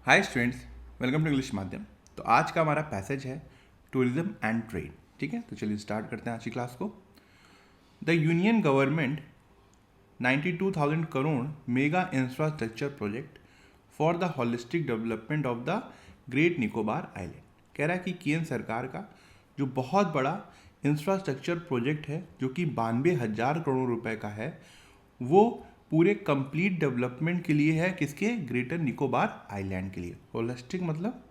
Hi students, welcome to English Madhyam. तो आज का हमारा पैसेज है टूरिज्म एंड ट्रेड। ठीक है, तो चलिए स्टार्ट करते हैं आज की क्लास को। The union government 92,000 crore mega infrastructure project for the holistic development of the great Nicobar island. कह रहा है कि केंद्र सरकार का जो बहुत बड़ा इंफ्रास्ट्रक्चर प्रोजेक्ट है जो कि 92,000 करोड़ रुपए का है, वो पूरे कंप्लीट डेवलपमेंट के लिए है। किसके? ग्रेटर निकोबार आइलैंड के लिए। होलिस्टिक मतलब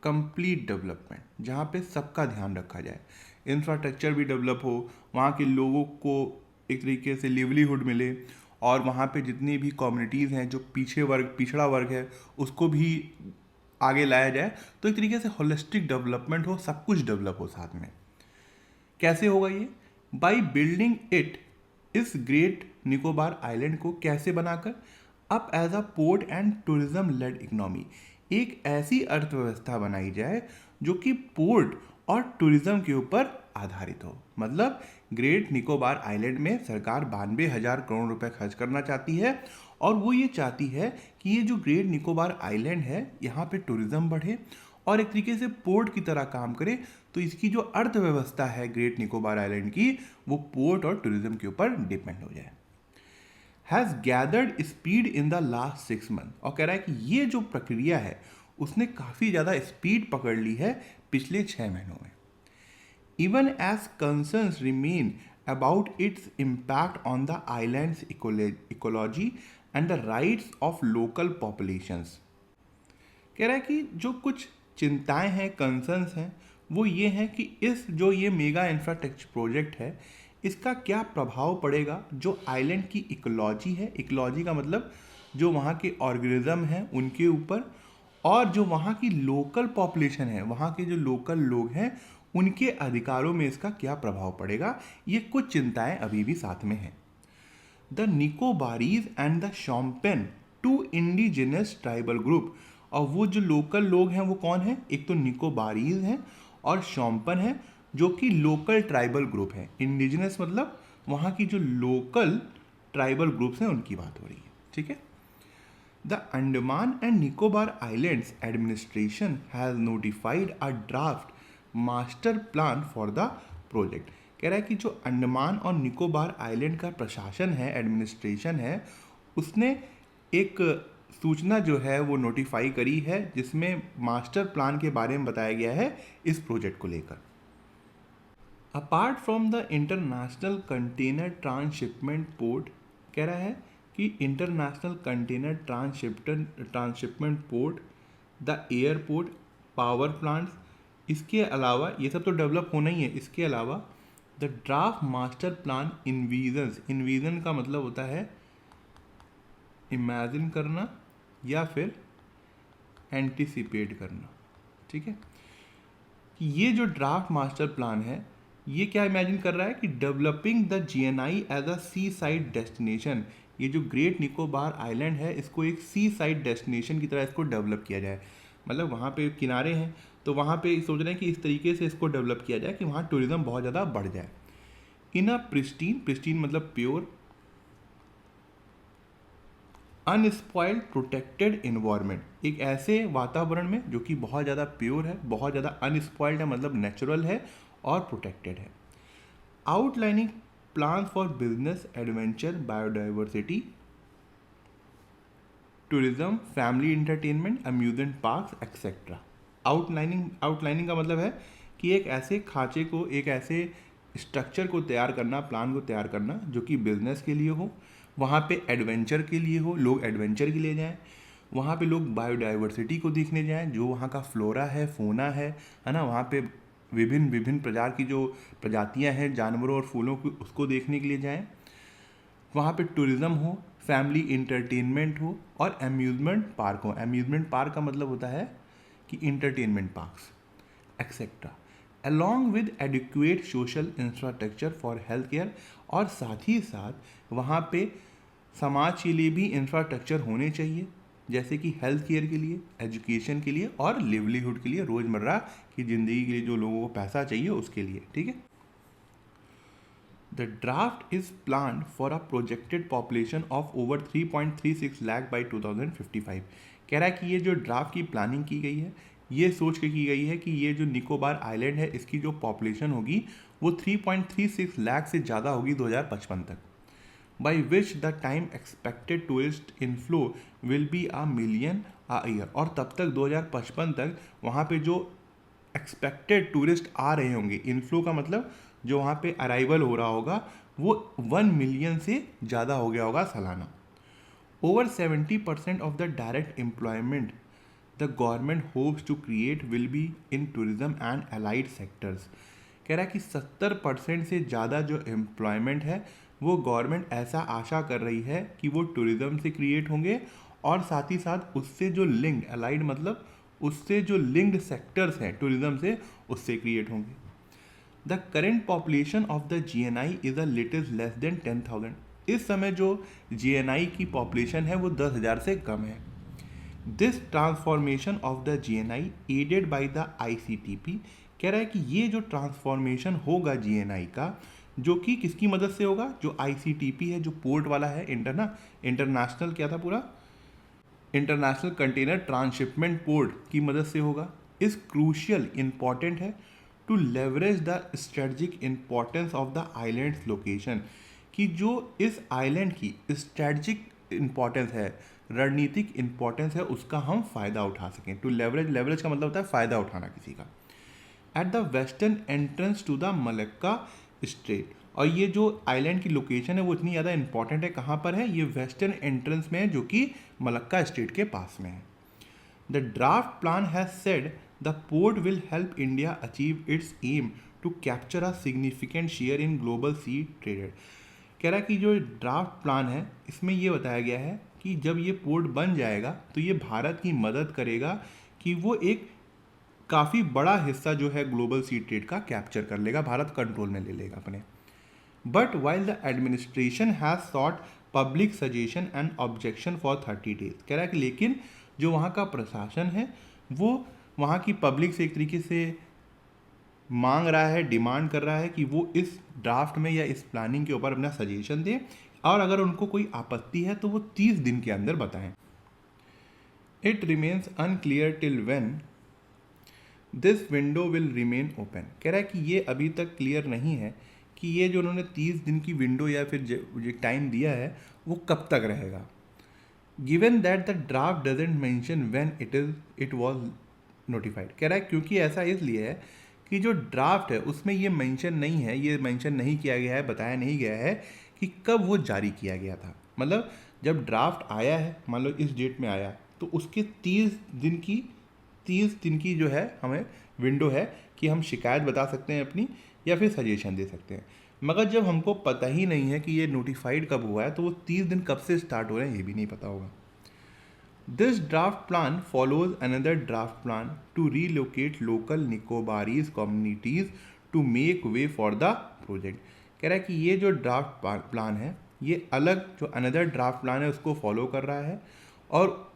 कंप्लीट डेवलपमेंट, जहाँ पे सबका ध्यान रखा जाए, इंफ्रास्ट्रक्चर भी डेवलप हो, वहाँ के लोगों को एक तरीके से लिवलीहुड मिले, और वहाँ पे जितनी भी कम्युनिटीज़ हैं जो पिछड़ा वर्ग है उसको भी आगे लाया जाए। तो एक तरीके से होलिस्टिक डेवलपमेंट हो, सब कुछ डेवलप हो साथ में। कैसे होगा ये? बाई बिल्डिंग इट इस ग्रेट निकोबार आइलैंड को कैसे बनाकर up as a port and tourism led economy, एक ऐसी अर्थव्यवस्था बनाई जाए जो कि पोर्ट और टूरिज्म के ऊपर आधारित हो। मतलब ग्रेट निकोबार आइलैंड में सरकार 92,000 करोड़ रुपए खर्च करना चाहती है, और वो ये चाहती है कि ये जो ग्रेट निकोबार आइलैंड है यहाँ पे टूरिज्म बढ़े और एक तरीके से पोर्ट की तरह काम करे। तो इसकी जो अर्थव्यवस्था है ग्रेट निकोबार आइलैंड की, वो पोर्ट और टूरिज्म के ऊपर डिपेंड हो जाए। Has gathered speed in the last 6 month, और कह रहा है कि ये जो प्रक्रिया है उसने काफ़ी ज़्यादा स्पीड पकड़ ली है पिछले 6 महीनों में। Even as concerns remain about its impact on the islands ecology and the rights of local populations. कह रहा है कि जो कुछ चिंताएं हैं, कंसर्न्स हैं, वो ये हैं कि इस जो ये मेगा इंफ्रास्ट्रक्चर प्रोजेक्ट है, इसका क्या प्रभाव पड़ेगा जो आइलैंड की इकोलॉजी है। इकोलॉजी का मतलब जो वहाँ के ऑर्गेनिज्म हैं उनके ऊपर, और जो वहाँ की लोकल पॉपुलेशन है, वहाँ के जो लोकल लोग हैं, उनके अधिकारों में इसका क्या प्रभाव पड़ेगा। ये कुछ चिंताएं अभी भी साथ में हैं। The Nicobarese and the Shompen, two indigenous tribal group. और वो जो लोकल लोग हैं वो कौन है? एक तो निकोबारीज हैं और शॉम्पन है, जो कि लोकल ट्राइबल ग्रुप है। इंडिजिनस मतलब वहाँ की जो लोकल ट्राइबल ग्रुप्स हैं उनकी बात हो रही है। ठीक है। The Andaman and Nicobar islands administration has notified a draft master plan for the project. कह रहा है कि जो अंडमान और निकोबार आइलैंड का प्रशासन है, एडमिनिस्ट्रेशन है, उसने एक सूचना जो है वो नोटिफाई करी है, जिसमें मास्टर प्लान के बारे में बताया गया है इस प्रोजेक्ट को लेकर। Apart from the international container transshipment port, कह रहा है कि international container transshipment port, the airport, power plants, इसके अलावा ये सब तो डेवलप होना ही है। इसके अलावा the draft master plan invasion का मतलब होता है इमेजिन करना या फिर एंटिसिपेट करना। ठीक है, कि ये जो ड्राफ्ट मास्टर प्लान है ये क्या इमेजिन कर रहा है कि developing the GNI as a seaside destination. ये जो ग्रेट निकोबार आइलैंड है इसको एक सी साइड डेस्टिनेशन की तरह इसको डेवलप किया जाए। मतलब वहाँ पे किनारे हैं तो वहाँ पे सोच रहे हैं कि इस तरीके से इसको डेवलप किया जाए कि वहाँ टूरिज्म बहुत ज़्यादा बढ़ जाए। इन अ प्रिस्टीन मतलब प्योर, अनस्पॉइल्ड प्रोटेक्टेड इन्वायरमेंट, एक ऐसे वातावरण में जो कि बहुत ज़्यादा प्योर है, बहुत ज़्यादा अनस्पॉइल्ड है मतलब नेचुरल है और प्रोटेक्टेड है। Outlining plan for business, adventure, biodiversity, tourism, family entertainment, amusement parks etcetera. Outlining का मतलब है कि एक ऐसे खांचे को, एक ऐसे स्ट्रक्चर को तैयार करना, प्लान को तैयार करना जो कि बिजनेस के लिए हो, वहाँ पे एडवेंचर के लिए हो, लोग एडवेंचर के लिए जाएं, वहाँ पे लोग बायोडाइवर्सिटी को देखने जाएं, जो वहाँ का फ्लोरा है, फोना है ना, वहाँ पे विभिन्न विभिन्न प्रकार की जो प्रजातियाँ हैं जानवरों और फूलों की, उसको देखने के लिए जाएं। वहाँ पे टूरिज़्म हो, फैमिली इंटरटेनमेंट हो और अम्यूज़मेंट पार्क हो। अम्यूज़मेंट पार्क का मतलब होता है कि entertainment parks etcetera, along with adequate social infrastructure for health care. और साथ ही साथ वहाँ पे समाज के लिए भी इंफ्रास्ट्रक्चर होने चाहिए, जैसे कि हेल्थ केयर के लिए, एजुकेशन के लिए और लिवलीहुड के लिए, रोज़मर्रा की ज़िंदगी के लिए जो लोगों को पैसा चाहिए उसके लिए। ठीक है। The draft is planned for a projected population of over 3.36 lakh by 2055। कह रहा है कि ये जो ड्राफ्ट की प्लानिंग की गई है ये सोच के की गई है कि ये जो निकोबार आइलैंड है इसकी जो पॉपुलेशन होगी वो 3.36 लाख से ज़्यादा होगी 2055 तक, by which the time expected tourist inflow will be a million a year। और तब तक 2055 तक वहाँ पे जो एक्सपेक्टेड टूरिस्ट आ रहे होंगे, इनफ्लो का मतलब जो वहाँ पे अराइवल हो रहा होगा वो 1 मिलियन से ज़्यादा हो गया होगा सालाना। Over 70% of the direct employment the government hopes to create will be in tourism and allied sectors. कह रहा है कि 70% से ज़्यादा जो एम्प्लॉयमेंट है वो गवर्नमेंट ऐसा आशा कर रही है कि वो टूरिज्म से क्रिएट होंगे और साथ ही साथ उससे जो लिंक्ड अलाइड मतलब उससे जो लिंक्ड सेक्टर्स हैं टूरिज्म से उससे क्रिएट होंगे। The current population of the GNI is a little less than 10,000। इस समय जो GNI की पॉपुलेशन है वो 10,000 से कम है। This transformation of the GNI aided by the ICTP। कह रहा है कि ये जो ट्रांसफॉर्मेशन होगा GNI का जो कि किसकी मदद से होगा, जो ICTP है जो पोर्ट वाला है इंटरनेशनल क्या था पूरा इंटरनेशनल कंटेनर ट्रांसशिपमेंट पोर्ट की मदद से होगा। इस क्रूशियल इंपॉर्टेंट है to leverage the strategic importance of the islands location, कि जो इस आइलैंड की स्ट्रेटजिक इंपॉर्टेंस है रणनीतिक इंपॉर्टेंस है उसका हम फ़ायदा उठा सकें। टू लेवरेज का मतलब होता है फ़ायदा उठाना किसी का। At the western entrance to the Malacca strait, और ये जो आइलैंड की लोकेशन है वो इतनी ज़्यादा इंपॉर्टेंट है, कहाँ पर है, ये वेस्टर्न एंट्रेंस में है जो कि मलक्का स्ट्रेट के पास में है। The draft plan has said the port will help India achieve its aim to capture a significant share in global sea traded. कह रहा है कि जो ड्राफ्ट प्लान है इसमें ये बताया गया है कि जब ये पोर्ट बन जाएगा तो ये भारत की मदद करेगा कि वो एक काफ़ी बड़ा हिस्सा जो है ग्लोबल सी ट्रेड का कैप्चर कर लेगा, भारत कंट्रोल में ले लेगा अपने। But while the administration has sought public suggestion and objection for 30 days. कह रहा है कि लेकिन जो वहाँ का प्रशासन है वो वहाँ की पब्लिक से एक तरीके से मांग रहा है, डिमांड कर रहा है कि वो इस ड्राफ्ट में या इस प्लानिंग के ऊपर अपना सजेशन दें और अगर उनको कोई आपत्ति है तो वो 30 दिन के अंदर बताएं। It remains unclear till when this window will remain open. कह रहा है कि ये अभी तक क्लियर नहीं है कि ये जो उन्होंने 30 दिन की विंडो या फिर जो टाइम दिया है वो कब तक रहेगा। Given that the draft doesn't mention when it was notified. कह रहा है क्योंकि ऐसा इसलिए है कि जो ड्राफ्ट है उसमें ये मेंशन नहीं है, ये मेंशन नहीं किया गया है, बताया नहीं गया है कि कब वो जारी किया गया था। मतलब जब ड्राफ्ट आया है मान लो इस डेट में आया तो उसके 30 दिन की जो है हमें विंडो है कि हम शिकायत बता सकते हैं अपनी या फिर सजेशन दे सकते हैं। मगर जब हमको पता ही नहीं है कि ये नोटिफाइड कब हुआ है तो वो 30 दिन कब से स्टार्ट हो रहे हैं ये भी नहीं पता होगा। This draft plan follows another draft plan to relocate local Nicobarese communities to make way for the project. कह रहा है कि ये जो ड्राफ्ट प्लान है ये अलग जो अनदर ड्राफ्ट प्लान है उसको फॉलो कर रहा है और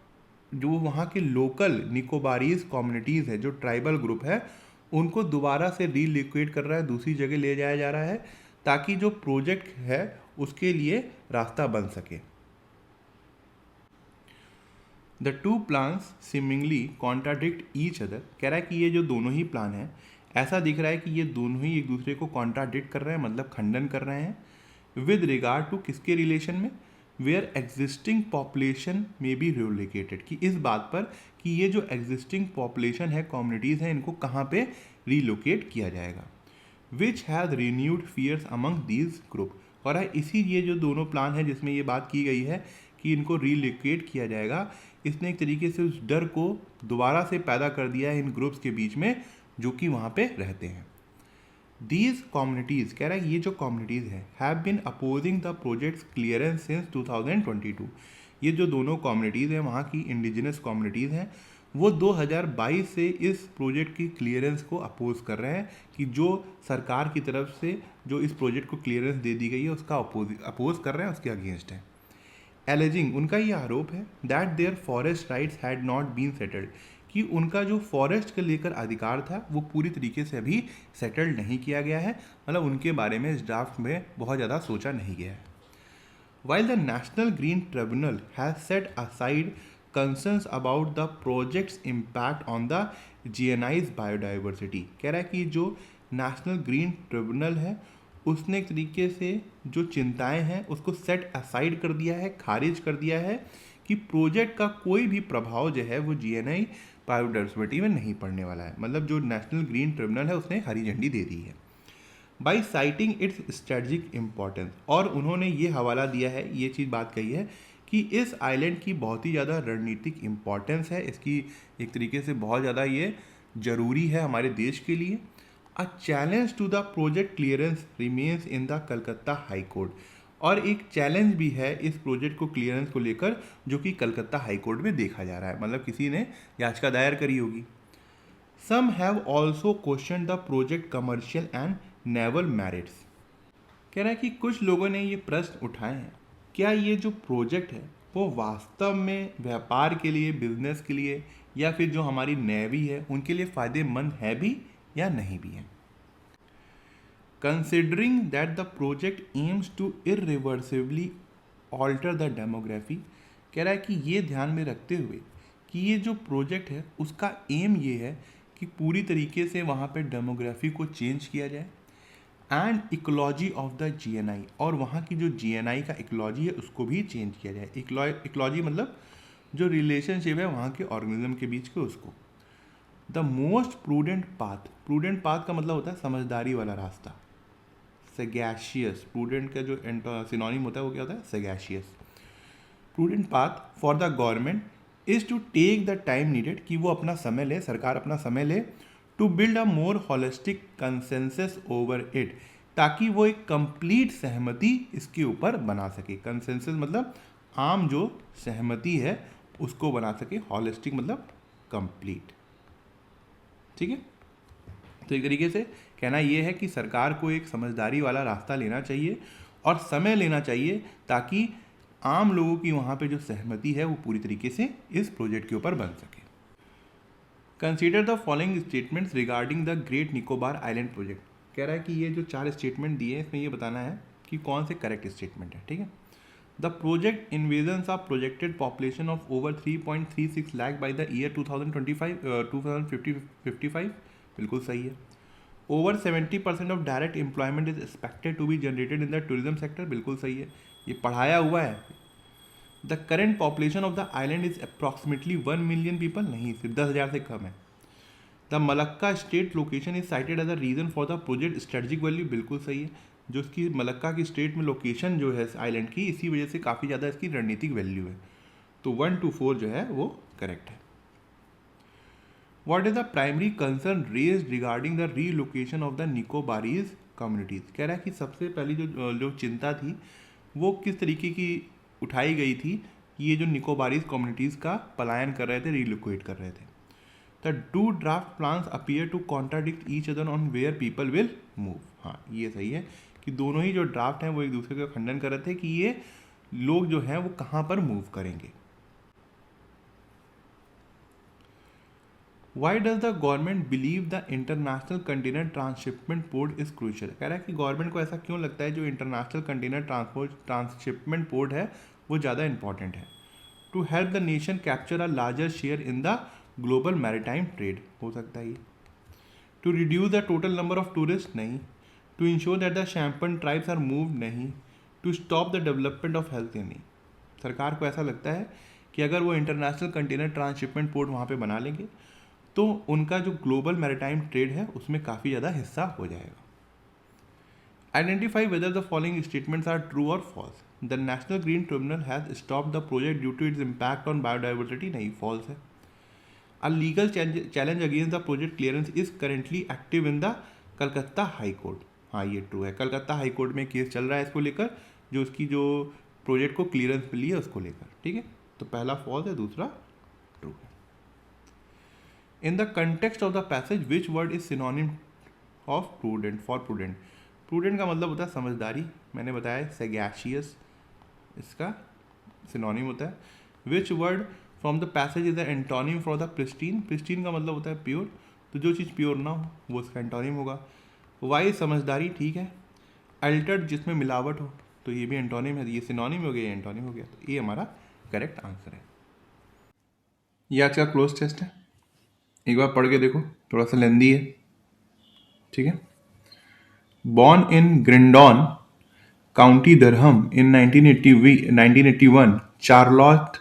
जो वहाँ के लोकल निकोबारीज कम्युनिटीज़ है जो ट्राइबल ग्रुप है उनको दोबारा से रीलोकेट कर रहा है, दूसरी जगह ले जाया जा रहा है ताकि जो प्रोजेक्ट है उसके लिए रास्ता बन सके। The two plans seemingly contradict each other. कह रहा है कि ये जो दोनों ही प्लान हैं ऐसा दिख रहा है कि ये दोनों ही एक दूसरे को कॉन्ट्राडिक्ट कर रहे हैं, मतलब खंडन कर रहे हैं। विद रिगार्ड टू किसके रिलेशन में, वेयर एग्जिस्टिंग पॉपुलेशन में बी रिलोकेटेड, कि इस बात पर कि ये जो एग्जिस्टिंग पॉपुलेशन है कम्युनिटीज़ हैं इनको कहाँ पे रिलोकेट किया जाएगा। Which has renewed fears among these group. और है इसी ये जो दोनों प्लान है जिसमें ये बात की गई है कि इनको रिलोकेट किया जाएगा, इसने एक तरीके से उस डर को दोबारा से पैदा कर दिया है इन ग्रुप्स के बीच में जो कि वहाँ पे रहते हैं। दीज कम्युनिटीज़, कह रहा है ये जो कम्युनिटीज़ हैं have been opposing the projects clearance since 2022। ये जो दोनों कम्युनिटीज़ हैं वहाँ की इंडिजिनस कम्युनिटीज़ हैं वो 2022 से इस प्रोजेक्ट की क्लियरेंस को अपोज कर रहे हैं कि जो सरकार की तरफ से जो इस प्रोजेक्ट को क्लियरेंस दे दी गई है उसका अपोज कर रहे हैं, उसके अगेंस्ट है। एलिजिंग, उनका ये आरोप है that their forest rights had not been settled, कि उनका जो फॉरेस्ट के लेकर अधिकार था वो पूरी तरीके से अभी सेटल्ड नहीं किया गया है, मतलब उनके बारे में इस ड्राफ्ट में बहुत ज़्यादा सोचा नहीं गया है। While the national green tribunal has set aside concerns about the projects impact on the GNI's biodiversity. कह रहा है कि जो नेशनल ग्रीन ट्रिब्यूनल है उसने एक तरीके से जो चिंताएं हैं उसको सेट असाइड कर दिया है, खारिज कर दिया है कि प्रोजेक्ट का कोई भी प्रभाव जो है वो GNI बायोडाइवर्सिटी में नहीं पड़ने वाला है। मतलब जो नेशनल ग्रीन ट्रिब्यूनल है उसने हरी झंडी दे दी है by citing its strategic importance. और उन्होंने ये हवाला दिया है, ये चीज़ बात कही है कि इस आइलैंड की बहुत ही ज़्यादा रणनीतिक इम्पोर्टेंस है, इसकी एक तरीके से बहुत ज़्यादा ये ज़रूरी है हमारे देश के लिए। A challenge to the project clearance remains in the Calcutta high court. और एक चैलेंज भी है इस प्रोजेक्ट को क्लियरेंस को लेकर जो कि कलकत्ता हाई कोर्ट में देखा जा रहा है, मतलब किसी ने याचिका दायर करी होगी। Some have also question the project commercial and naval merits. कह रहा है कि कुछ लोगों ने ये प्रश्न उठाए हैं, क्या ये जो प्रोजेक्ट है वो वास्तव में व्यापार के लिए, बिजनेस के लिए या फिर जो हमारी नेवी है उनके लिए फ़ायदेमंद है भी या नहीं भी है। Considering that the project aims to irreversibly alter the demography. कह रहा है कि ये ध्यान में रखते हुए कि ये जो प्रोजेक्ट है उसका एम ये है कि पूरी तरीके से वहाँ पे डेमोग्राफी को चेंज किया जाए and ecology of the GNI, और वहाँ की जो GNI का इकोलॉजी है उसको भी चेंज किया जाए। इकोलॉजी मतलब जो रिलेशनशिप है वहाँ के ऑर्गेनिज्म के बीच के उसको। द मोस्ट प्रूडेंट पाथ का मतलब होता है समझदारी वाला रास्ता। सैगैशियस, प्रूडेंट का जो सिनोनिम होता है वो क्या होता है, sagacious. Prudent path for the government is to take the time needed, कि वो अपना समय ले, सरकार अपना समय ले, to build a more holistic consensus over it, ताकि वो एक कंप्लीट सहमति इसके ऊपर बना सके। कंसेंसस मतलब आम जो सहमति है उसको बना सके, होलिस्टिक मतलब कंप्लीट। ठीक है, तो एक तरीके से कहना यह है कि सरकार को एक समझदारी वाला रास्ता लेना चाहिए और समय लेना चाहिए ताकि आम लोगों की वहाँ पे जो सहमति है वो पूरी तरीके से इस प्रोजेक्ट के ऊपर बन सके। Consider the following statements regarding the great Nicobar island project. कह रहा है कि ये जो 4 स्टेटमेंट दिए हैं इसमें ये बताना है कि कौन से करेक्ट स्टेटमेंट है। ठीक है, the project envisions a projected population of over 3.36 lakh by the year 2055, बिल्कुल सही है। Over 70% of direct employment is expected to be generated in the tourism sector, बिल्कुल सही है, ये पढ़ाया हुआ है। The current population of the island is approximately 1 million people, नहीं, सिर्फ 10,000 से कम है। The Malacca strait location is cited as a reason for the project strategic value, बिल्कुल सही है, जो इसकी मलक्का की स्टेट में लोकेशन जो है इस आइलैंड की, इसी वजह से काफ़ी ज़्यादा इसकी रणनीतिक वैल्यू है। तो 1 to 4 जो है वो करेक्ट है। What is the primary concern raised regarding the relocation of the Nicobarese communities? कह रहा है कि सबसे पहली जो चिंता थी वो किस तरीके की उठाई गई थी कि ये जो निकोबारीज कम्युनिटीज़ का पलायन कर रहे थे, रिलोकेट कर रहे थे। The two draft plans appear to contradict each other on where people will move. हाँ, ये सही है कि दोनों ही जो ड्राफ्ट हैं वो एक दूसरे का खंडन कर रहे थे कि ये लोग जो हैं वो कहाँ पर मूव करेंगे। Why does the government believe the international container transshipment port is crucial. कह रहा है कि गवर्नमेंट को ऐसा क्यों लगता है जो इंटरनेशनल कंटेनर ट्रांसशिपमेंट पोर्ट है वो ज़्यादा इंपॉर्टेंट है। To help the nation capture a larger share in the global maritime trade, हो सकता है ये। To reduce the total number of tourist, नहीं। To ensure that the Shompen tribes are move, नहीं। To stop the development of health, नहीं। सरकार को ऐसा लगता है कि अगर वो इंटरनेशनल कंटेनर ट्रांसशिपमेंट पोर्ट वहाँ पे बना लेंगे तो उनका जो ग्लोबल मैरीटाइम ट्रेड है उसमें काफ़ी ज़्यादा हिस्सा हो जाएगा। Identify whether the following statements are true और false. The national green tribunal has stop the project due to its impact on biodiversity, नहीं, फॉल्स है। A legal challenge against the project clearance is currently active in the Calcutta high court, हाँ ये true है। Calcutta high court में case चल रहा है इसको लेकर, जो उसकी जो प्रोजेक्ट को क्लियरेंस मिली है उसको लेकर। ठीक है, तो पहला फॉल्स है, दूसरा ट्रू है। In the context of the passage which word is synonym of prudent for prudent. Prudent का मतलब होता है समझदारी, मैंने बताया सैगैशियस इसका सिनोनिम होता है। Which word from the passage is the antonym for the pristine. Pristine का मतलब होता है प्योर, तो जो चीज़ प्योर ना हो वो उसका एंटोनिम होगा। वाई समझदारी, ठीक है। अल्टर्ड जिसमें मिलावट हो, तो ये भी एंटोनिम है, ये सिनोनिम हो गया, ये एंटोनिम हो गया, तो ये हमारा करेक्ट आंसर है। ये आज का क्लोज टेस्ट है, एक बार पढ़ के देखो, थोड़ा सा लेंदी है, ठीक है। Born in Grindon County Durham in 1981, Charlotte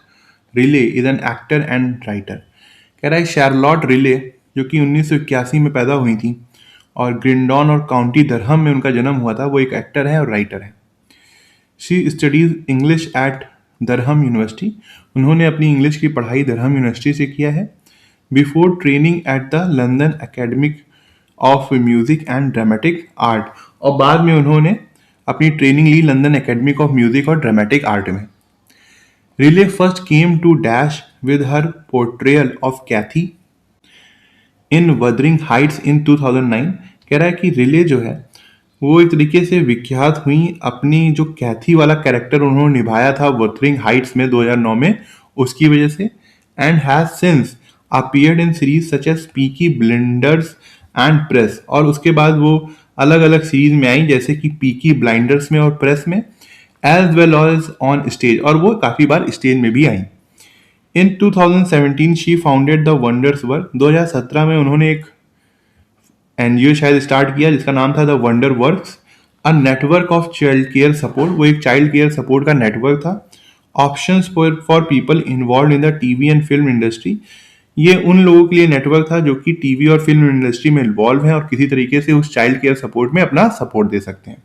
Riley is an actor and writer. कह रहा है शार्लॉट रिले जो कि 1981 में पैदा हुई थी और ग्रिंडॉन और काउंटी दरहम में उनका जन्म हुआ था, वो एक एक्टर है और राइटर है। She studies English at Durham University, उन्होंने अपनी इंग्लिश की पढ़ाई दरहम यूनिवर्सिटी से किया है। Before training at the London academic of music and dramatic art, और बाद में उन्होंने अपनी ट्रेनिंग ली लंदन एकेडमिक ऑफ म्यूजिक और ड्रामेटिक आर्ट में। Riley first came to dash with her portrayal of Cathy in Wuthering Heights in 2009। कह रहा है कि रिले जो है वो एक तरीके से विख्यात हुई अपनी जो कैथी वाला कैरेक्टर उन्होंने निभाया था वदरिंग हाइट्स में 2009 में, उसकी वजह से, and has since appeared in series such as Peaky Blinders and Press, और उसके बाद वो अलग अलग सीरीज में आई जैसे कि पीकी ब्लाइंडर्स में और प्रेस में, as well as on stage, और वो काफ़ी बार स्टेज में भी आई। In 2017 she founded the wonders work, 2017 में उन्होंने एक एनजीओ शायद स्टार्ट किया जिसका नाम था the wonder works, a network of child care support, वो एक चाइल्ड केयर सपोर्ट का नेटवर्क था। Options for people involve in the TV and film industry, ये उन लोगों के लिए नेटवर्क था जो कि टीवी और फिल्म इंडस्ट्री में इन्वॉल्व हैं और किसी तरीके से उस चाइल्ड केयर सपोर्ट में अपना सपोर्ट दे सकते हैं।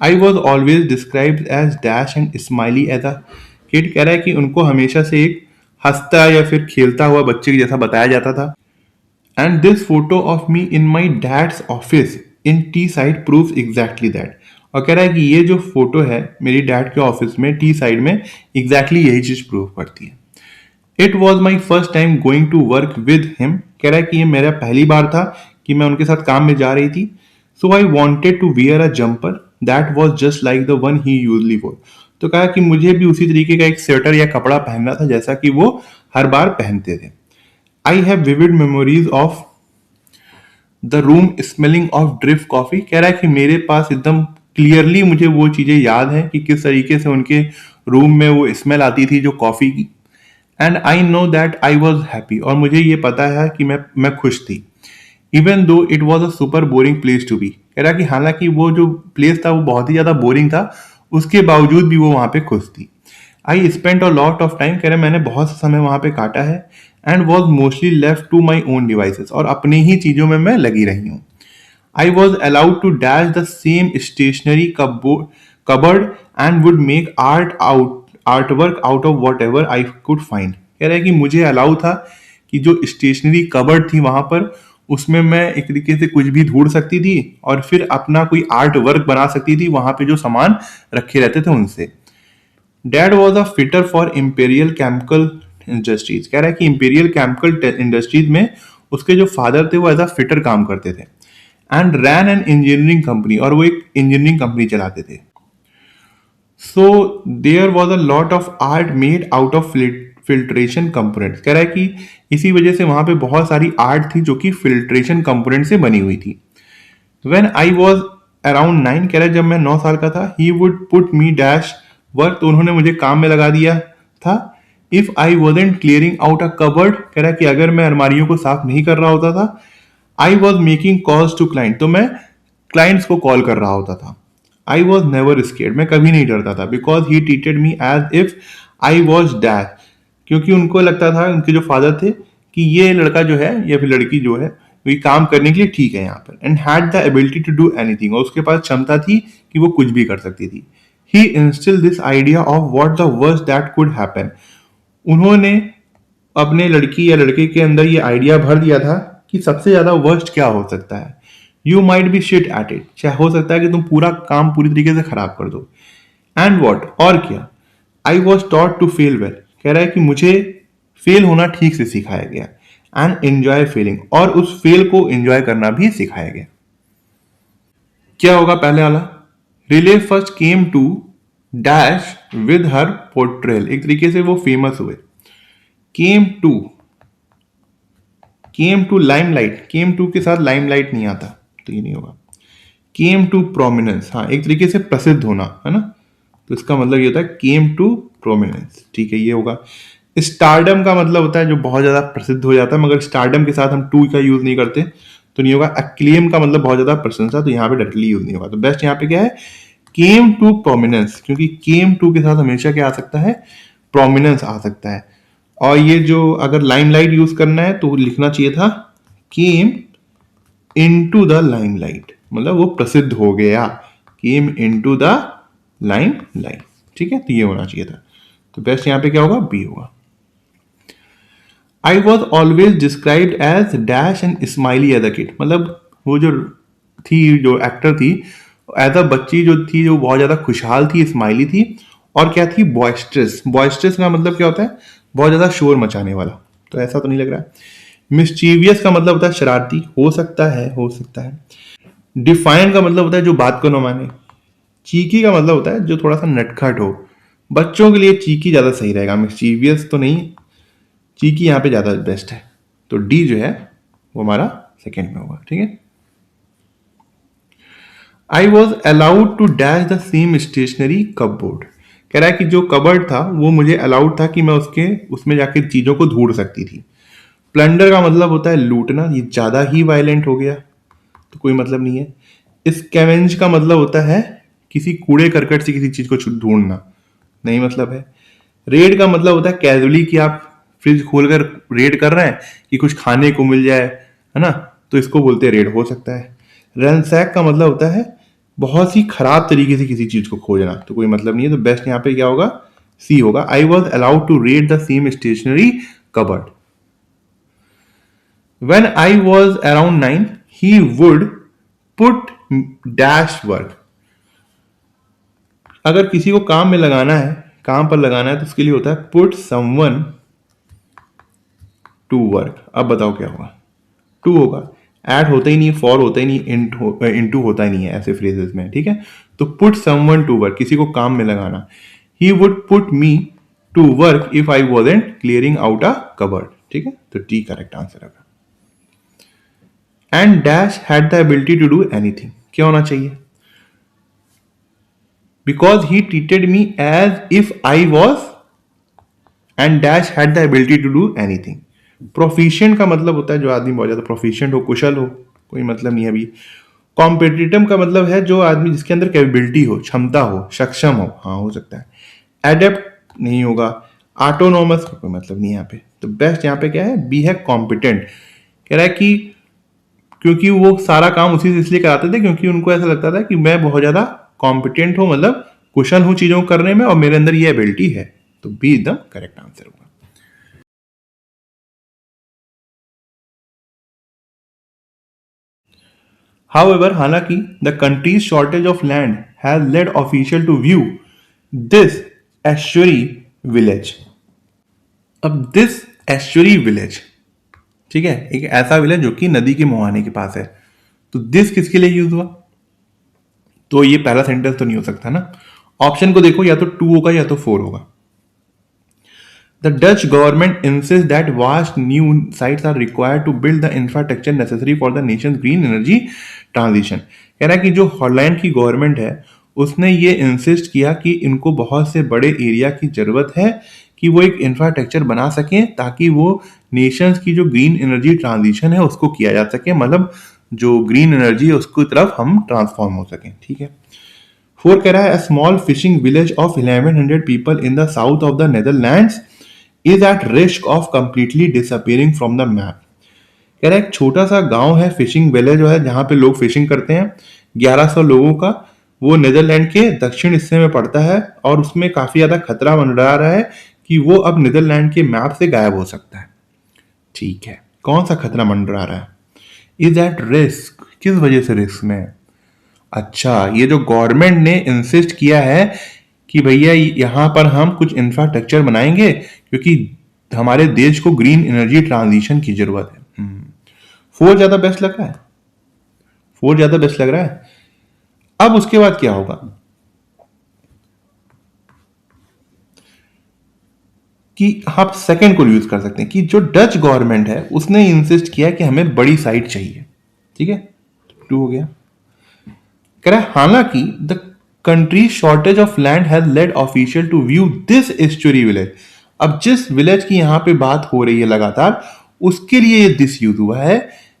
I was always described as dash and smiley as a kid, कह रहा है कि उनको हमेशा से एक हंसता या फिर खेलता हुआ बच्चे के जैसा बताया जाता था। And this photo of me in my dad's office in T side proves exactly that, और कह रहा है कि ये जो फोटो है मेरी डैड के ऑफिस में टी साइड में एग्जैक्टली यही चीज प्रूव करती है। It was my first time going to work with him, कह रहा है कि ये मेरा पहली बार था कि मैं उनके साथ काम में जा रही थी। So I wanted to wear a jumper that was just like the one he usually wore, तो कहा कि मुझे भी उसी तरीके का एक स्वेटर या कपड़ा पहनना था जैसा कि वो हर बार पहनते थे। I have vivid memories of the room smelling of drip coffee, कह रहा है कि मेरे पास एकदम क्लियरली मुझे वो चीजें याद हैं कि किस तरीके से उनके रूम में वो स्मेल आती थी जो कॉफी की। And I know that I was happy, और मुझे ये पता है कि मैं खुश थी। Even though it was a super boring place to be, कह रहा कि हालांकि वो जो प्लेस था वो बहुत ही ज्यादा बोरिंग था, उसके बावजूद भी वो वहां पे खुश थी। I spend a lot of time, कह रहे मैंने बहुत सा समय वहां पे काटा है। And was mostly left to my own devices, और अपनी ही चीजों में मैं लगी रही हूँ। I was allowed to dash the same stationery cupboard and would make artwork out of whatever I could find। कह रहा है कि मुझे अलाउ था कि जो स्टेशनरी कबर्ड थी वहां पर उसमें मैं एक तरीके से कुछ भी ढूंढ सकती थी और फिर अपना कोई आर्ट वर्क बना सकती थी वहां पे जो सामान रखे रहते थे उनसे। Dad was a fitter for imperial chemical industries, कह रहा है कि इम्पेरियल केमिकल इंडस्ट्रीज में उसके जो फादर थे वो एज अ फिटर काम करते थे। And ran an engineering company, और वो एक इंजीनियरिंग कंपनी चलाते थे। So there was a lot of art made out of filtration components, कह रहा है कि इसी वजह से वहां पे बहुत सारी आर्ट थी जो कि फिल्ट्रेशन कंपोनेंट से बनी हुई थी। वेन आई वॉज अराउंड 9, कह रहा है जब मैं 9 साल का था, ही would put me dash work, तो उन्होंने मुझे काम में लगा दिया था। If I wasn't clearing out a cupboard, कह रहा है कि अगर मैं अलमारियों को साफ नहीं कर रहा होता था, I was making calls to client, तो मैं क्लाइंट्स को कॉल कर रहा होता था। आई वॉज नेवर स्केर्ड, मैं कभी नहीं डरता था। Because he treated me as if I was dad, क्योंकि उनको लगता था, उनके जो फादर थे, कि ये लड़का जो है या फिर लड़की जो है वो काम करने के लिए ठीक है यहाँ पर। And had the ability to do anything, और उसके पास क्षमता थी कि वो कुछ भी कर सकती थी। He instil this idea of what the worst that could happen, उन्होंने अपने लड़की या लड़के के अंदर ये आइडिया भर दिया था कि सबसे ज्यादा वर्स्ट क्या हो सकता है। You might be shit at it, चाहे हो सकता है कि तुम पूरा काम पूरी तरीके से खराब कर दो। एंड वॉट, और क्या। I was taught to fail well, कह रहा है कि मुझे फेल होना ठीक से सिखाया गया। एंड एंजॉय फेलिंग, और उस फेल को एंजॉय करना भी सिखाया गया। क्या होगा पहले वाला। Riley first came to dash with her portrayal, एक तरीके से वो फेमस हुए। Came to, came to limelight, came to के साथ लाइमलाइट नहीं आता तो ये नहीं होगा। केम टू प्रोमिनेंस, हाँ एक तरीके से प्रसिद्ध होना है ना, तो इसका मतलब ये होता है केम टू प्रोमिनेंस, ठीक है ये होगा। स्टारडम का मतलब होता है जो बहुत ज्यादा प्रसिद्ध हो जाता है, मगर स्टारडम के साथ हम टू का यूज नहीं करते तो नहीं होगा। अक्लेम का मतलब बहुत ज्यादा प्रशंसा, तो यहाँ पे डायरेक्टली यूज नहीं होगा। तो बेस्ट यहाँ पे क्या है, केम टू प्रोमिनेंस, क्योंकि केम टू के साथ हमेशा क्या आ सकता है, प्रोमिनेंस आ सकता है। और ये जो अगर लाइमलाइट यूज करना है तो लिखना चाहिए था केम इनटू द लाइमलाइट, मतलब वो प्रसिद्ध हो गया, केम इनटू द लाइमलाइट। ठीक है, तो ये होना चाहिए था। तो बेस्ट यहाँ पे क्या होगा, बी होगा। I was always described as dash and smiley as a kid, मतलब वो जो थी, जो एक्टर थी, एज अ बच्ची जो थी, जो बहुत ज्यादा खुशहाल थी, स्माइली थी, और क्या थी, बॉयस्ट्रस। बॉयस्ट्रस का मतलब क्या होता है, बहुत ज्यादा शोर मचाने वाला। तो ऐसा तो नहीं लग रहा है। मिस्चीवियस का मतलब होता है शरारती, हो सकता है, हो सकता है। डिफाइन का मतलब होता है जो बात को न माने। चीकी का मतलब होता है जो थोड़ा सा नटखट हो। बच्चों के लिए चीकी ज्यादा सही रहेगा, मिस्चीवियस तो नहीं, चीकी यहाँ पे ज्यादा बेस्ट है। तो डी जो है वो हमारा सेकेंड में होगा। ठीक है। I was allowed to dash the same stationery cupboard, कह रहा है कि जो कबर्ड था वो मुझे अलाउड था कि मैं उसमें जाके चीजों को ढूंढ सकती थी। प्लंडर का मतलब होता है लूटना, ये ज्यादा ही वायलेंट हो गया तो कोई मतलब नहीं है। स्कैवेंज का मतलब होता है किसी कूड़े करकट से किसी चीज को ढूंढना, नहीं मतलब है। रेड का मतलब होता है कैजुअली कि आप फ्रिज खोलकर रेड कर रहे हैं कि कुछ खाने को मिल जाए, है ना, तो इसको बोलते हैं रेड, हो सकता है। रैंसैक का मतलब होता है बहुत ही खराब तरीके से किसी चीज को खोजना, तो कोई मतलब नहीं है। तो बेस्ट यहाँ पे क्या होगा, सी होगा। I was allowed to raid the same stationery cupboard. When I was around 9, he would put dash work. अगर किसी को काम में लगाना है, काम पर लगाना है, तो उसके लिए होता है put someone to work। अब बताओ क्या होगा, टू होगा। एट होता ही नहीं, फॉर होता ही नहीं, इनटू होता ही नहीं है ऐसे फ्रेजेस में। ठीक है, तो पुट समवन टू वर्क, किसी को काम में लगाना। He would put me to work if I wasn't clearing out a cupboard. ठीक है, तो टी करेक्ट आंसर होगा। And dash had the ability to do anything, क्या होना चाहिए, because he treated me as if I was, and dash had the ability to do anything. Proficient का मतलब होता है जो आदमी बहुत ज्यादा प्रोफिशिएंट हो, कुशल हो, कोई मतलब नहीं है अभी। कॉम्पिटिटिव का मतलब है जो आदमी जिसके अंदर कैपेबिलिटी हो, क्षमता हो, सक्षम हो, हाँ हो सकता है। एडेप्ट नहीं होगा। ऑटोनोमस का कोई मतलब नहीं यहाँ पे। तो बेस्ट यहाँ पे क्या है, बी है, कॉम्पिटेंट। कह रहा है कि क्योंकि वो सारा काम उसी से इसलिए कराते थे क्योंकि उनको ऐसा लगता था कि मैं बहुत ज्यादा कॉम्पिटेंट हूं, मतलब कुशल हूं चीजों को करने में, और मेरे अंदर ये एबिलिटी है। तो बी एकदम करेक्ट आंसर होगा। However, हालांकि the countries shortage of land has led official to view this estuary village. अब दिस एस्चुरी विलेज, ठीक है, एक ऐसा विलेज जो कि नदी के मुहाने के पास है। तो दिस किसके लिए यूज हुआ, तो ये पहला सेंटेंस तो नहीं हो सकता ना। ऑप्शन को देखो, या तो टू होगा या तो फोर होगा। The Dutch government insists that vast new sites are required to build the infrastructure necessary for the nation's green energy transition। कह रहा है कि जो हॉलैंड की गवर्नमेंट है उसने ये इंसिस्ट किया कि इनको बहुत से बड़े एरिया की जरूरत है कि वो एक इंफ्रास्ट्रक्चर बना सकें ताकि वो नेशंस की जो ग्रीन एनर्जी ट्रांजिशन है उसको किया जा सके, मतलब जो ग्रीन एनर्जी है उसकी तरफ हम ट्रांसफॉर्म हो सकें। ठीक है। फोर कह रहा है, small fishing village of 1100 people in the south of the Netherlands is at risk of completely disappearing from the map. कह रहा है एक छोटा सा गांव है, फिशिंग विलेज जो है जहां पे लोग फिशिंग करते हैं, 1100 लोगों का, वो नीदरलैंड के दक्षिण हिस्से में पड़ता है और उसमें काफी ज्यादा खतरा मंडरा रहा है कि वो अब नीदरलैंड के मैप से गायब हो सकता है। ठीक है, कौन सा खतरा मंडरा रहा है, इज एट रिस्क, किस वजह से रिस्क में है। अच्छा, ये जो गवर्नमेंट ने इंसिस्ट किया है कि भैया यहाँ पर हम कुछ इंफ्रास्ट्रक्चर बनाएंगे क्योंकि हमारे देश को ग्रीन एनर्जी ट्रांजिशन की जरूरत है। फोर ज्यादा बेस्ट लग रहा है, फोर ज्यादा बेस्ट लग रहा है। अब उसके बाद क्या होगा कि आप सेकंड को यूज कर सकते हैं कि जो डच गवर्नमेंट है उसने इंसिस्ट किया कि हमें बड़ी साइट चाहिए। ठीक है, टू हो गया। कह रहा है हालांकि the country shortage of land has led official to view this estuary village. अब जिस विलेज की यहाँ पे बात हो रही है लगातार, उसके लिए ये दिस यूज हुआ है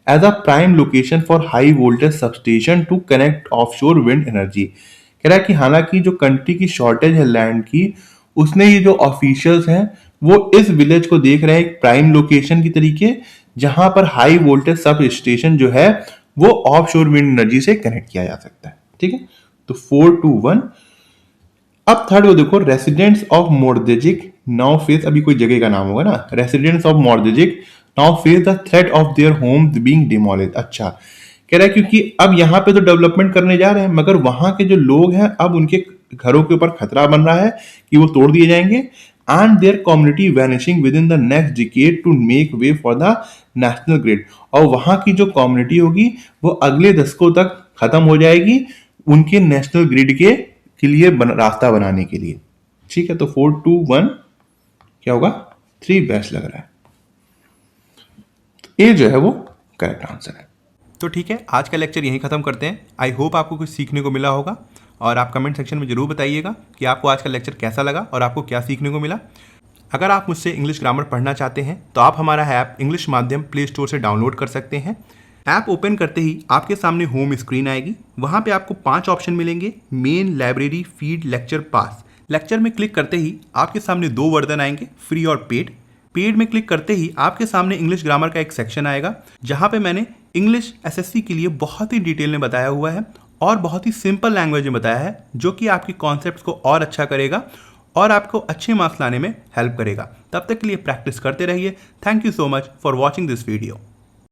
as a prime location for high voltage substation to connect offshore wind energy. कह रहा है कि हालांकि जो कंट्री की शॉर्टेज है लैंड की, उसने ये जो ऑफिशियल्स हैं वो इस विलेज को देख रहे हैं एक प्राइम लोकेशन की तरीके, जहां पर हाई वोल्टेज सब स्टेशन जो है वो ऑफशोर विंड एनर्जी से कनेक्ट किया जा सकता है। ठीक है, तो 4-2-1। अब थर्ड वो देखो, residents of Mordezik now face, अभी कोई जगह का नाम होगा ना, residents of Mordezik now face the threat of their homes being demolished. अच्छा, कह रहा है क्योंकि अब यहाँ पे तो डेवलपमेंट करने जा रहे हैं, मगर वहां के जो लोग हैं अब उनके घरों के ऊपर खतरा बन रहा है कि वो तोड़ दिए जाएंगे, and their community vanishing within the next decade to make way for the national grid. और वहां की जो कम्युनिटी होगी वो अगले दशकों तक खत्म हो जाएगी उनके नेशनल ग्रिड के लिए रास्ता बनाने के लिए। ठीक है, तो 4-2-1 क्या होगा, 3 बेस्ट लग रहा है। ए जो है वो करेक्ट आंसर है। तो ठीक है, आज का लेक्चर यहीं ख़त्म करते हैं। आई होप आपको कुछ सीखने को मिला होगा, और आप कमेंट सेक्शन में ज़रूर बताइएगा कि आपको आज का लेक्चर कैसा लगा और आपको क्या सीखने को मिला। अगर आप मुझसे इंग्लिश ग्रामर पढ़ना चाहते हैं तो आप हमारा ऐप इंग्लिश माध्यम प्ले स्टोर से डाउनलोड कर सकते हैं। ऐप ओपन करते ही आपके सामने होम स्क्रीन आएगी, वहाँ पे आपको 5 ऑप्शन मिलेंगे, मेन, लाइब्रेरी, फीड, लेक्चर, पास। लेक्चर में क्लिक करते ही आपके सामने 2 वर्जन आएंगे, फ्री और पेड। पेड में क्लिक करते ही आपके सामने इंग्लिश ग्रामर का एक सेक्शन आएगा, जहाँ पे मैंने इंग्लिश एसएससी के लिए बहुत ही डिटेल में बताया हुआ है और बहुत ही सिंपल लैंग्वेज में बताया है, जो कि आपकी कॉन्सेप्ट्स को और अच्छा करेगा और आपको अच्छे मार्क्स लाने में हेल्प करेगा। तब तक के लिए प्रैक्टिस करते रहिए। Thank you so much for watching this video.